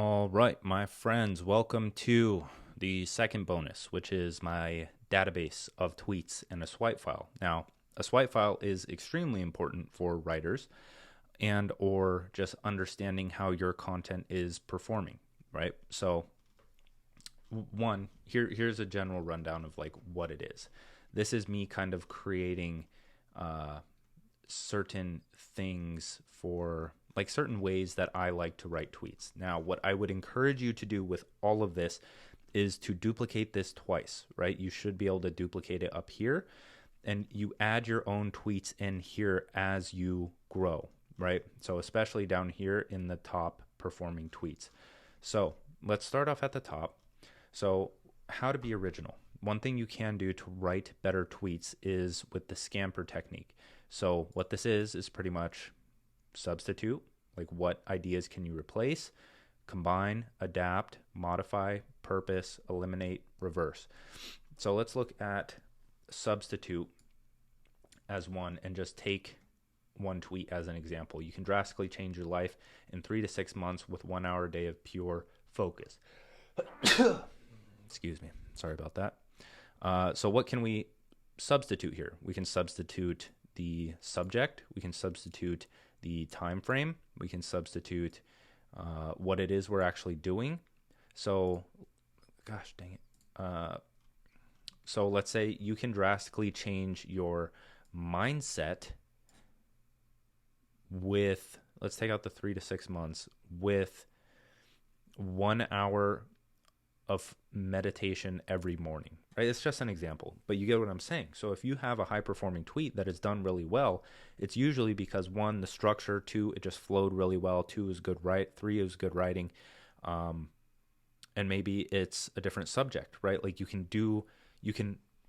All right, my friends, welcome to the second bonus, which is my database of tweets and a swipe file. Now, a swipe file is extremely important for writers and or just understanding how your content is performing, right? So, here's a general rundown of like what it is. This is me kind of creating uh, certain things for like certain ways that I like to write tweets. Now, what I would encourage you to do with all of this is to duplicate this twice, right? You should be able to duplicate it up here and you add your own tweets in here as you grow, right? So, especially down here in the top performing tweets. So, let's start off at the top. So, how to be original. One thing you can do to write better tweets is with the scamper technique. So, what this is pretty much substitute, like what ideas can you replace, combine, adapt, modify, purpose, eliminate, reverse. So, let's look at substitute as one and just take one tweet as an example. You can drastically change your life in 3 to 6 months with 1 hour a day of pure focus. Excuse me. Sorry about that. So what can we substitute here? We can substitute the subject. We can substitute the time frame. We can substitute what it is we're actually doing. So, gosh dang it. So let's say you can drastically change your mindset with, let's take out the 3 to 6 months, with 1 hour of meditation every morning, right? It's just an example, but you get what I'm saying. So if you have a high performing tweet that is done really well, it's usually because one, the structure, two, it just flowed really well, two is good three is good writing, and maybe it's a different subject, right? Like you can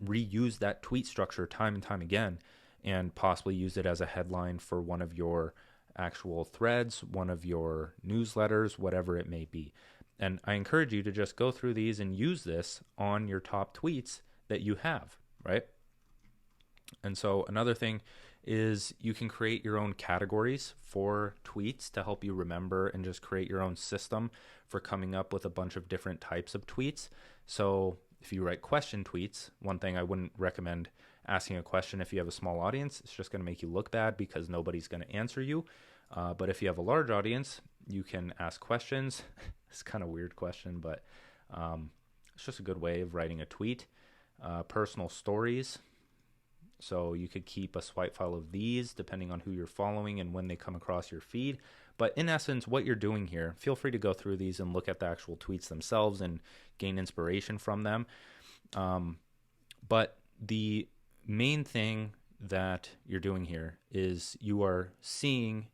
reuse that tweet structure time and time again and possibly use it as a headline for one of your actual threads, one of your newsletters, whatever it may be. And I encourage you to just go through these and use this on your top tweets that you have, right? And so another thing is you can create your own categories for tweets to help you remember and just create your own system for coming up with a bunch of different types of tweets. So if you write question tweets, one thing I wouldn't recommend asking a question if you have a small audience. It's just going to make you look bad because nobody's going to answer you. But if you have a large audience, you can ask questions. It's kind of a weird question, but it's just a good way of writing a tweet. Personal stories. So you could keep a swipe file of these depending on who you're following and when they come across your feed. But in essence, what you're doing here, feel free to go through these and look at the actual tweets themselves and gain inspiration from them. But the main thing that you're doing here is you are seeing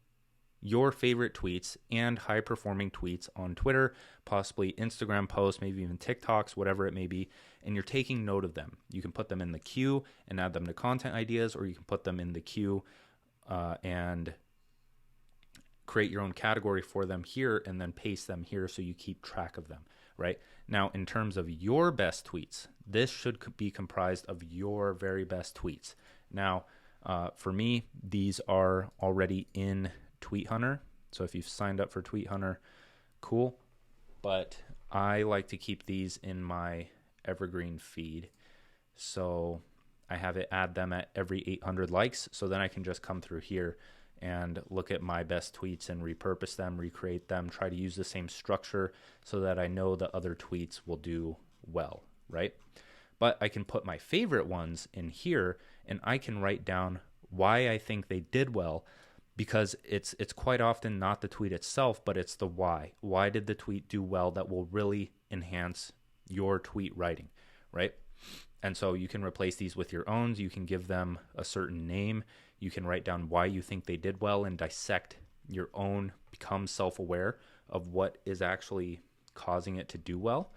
your favorite tweets and high performing tweets on Twitter, possibly Instagram posts, maybe even TikToks, whatever it may be, and you're taking note of them. You can put them in the queue and add them to content ideas, or you can put them in the queue and create your own category for them here and then paste them here so you keep track of them, right? Now, in terms of your best tweets, this should be comprised of your very best tweets. Now, for me, these are already in Tweet Hunter. So if you've signed up for Tweet Hunter, cool. But I like to keep these in my evergreen feed. So I have it add them at every 800 likes. So then I can just come through here and look at my best tweets and repurpose them, recreate them, try to use the same structure so that I know the other tweets will do well, right? But I can put my favorite ones in here and I can write down why I think they did well, because it's quite often not the tweet itself, but it's the why. Why did the tweet do well that will really enhance your tweet writing, right? And so you can replace these with your own. You can give them a certain name. You can write down why you think they did well and dissect your own, become self-aware of what is actually causing it to do well.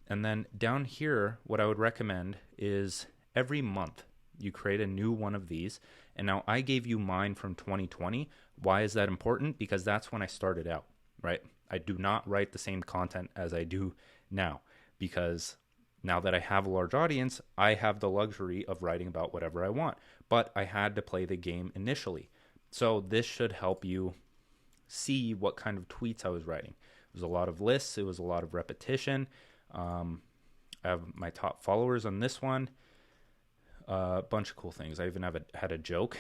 And then down here, what I would recommend is every month you create a new one of these. And now I gave you mine from 2020. Why is that important? Because that's when I started out, right? I do not write the same content as I do now, because now that I have a large audience, I have the luxury of writing about whatever I want. But I had to play the game initially. So this should help you see what kind of tweets I was writing. It was a lot of lists. It was a lot of repetition. I have my top followers on this one. A bunch of cool things. I even had a joke.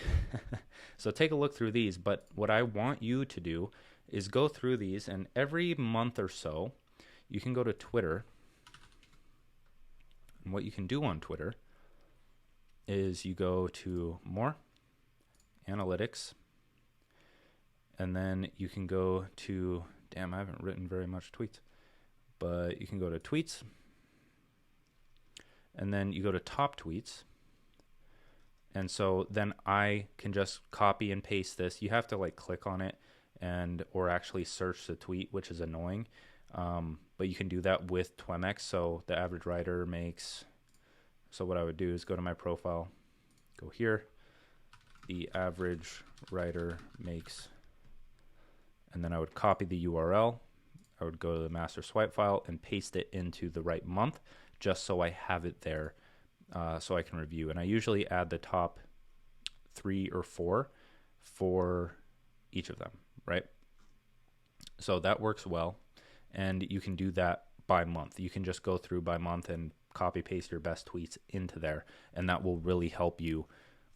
So take a look through these. But what I want you to do is go through these, and every month or so, you can go to Twitter. And what you can do on Twitter is you go to More, Analytics, and then you can go to, damn, I haven't written very much tweets, but you can go to Tweets, and then you go to Top Tweets. And so then I can just copy and paste this. You have to like click on it or actually search the tweet, which is annoying. But you can do that with Twemex. So the average writer makes, so what I would do is go to my profile, go here, the average writer makes, and then I would copy the URL. I would go to the master swipe file and paste it into the right month, just so I have it there. So I can review. And I usually add the top 3 or 4 for each of them, right? So that works well. And you can do that by month. You can just go through by month and copy paste your best tweets into there. And that will really help you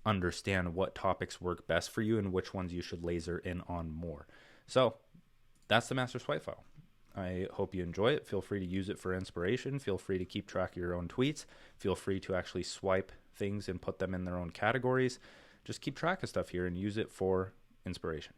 understand what topics work best for you and which ones you should laser in on more. So that's the master swipe file. I hope you enjoy it. Feel free to use it for inspiration. Feel free to keep track of your own tweets. Feel free to actually swipe things and put them in their own categories. Just keep track of stuff here and use it for inspiration.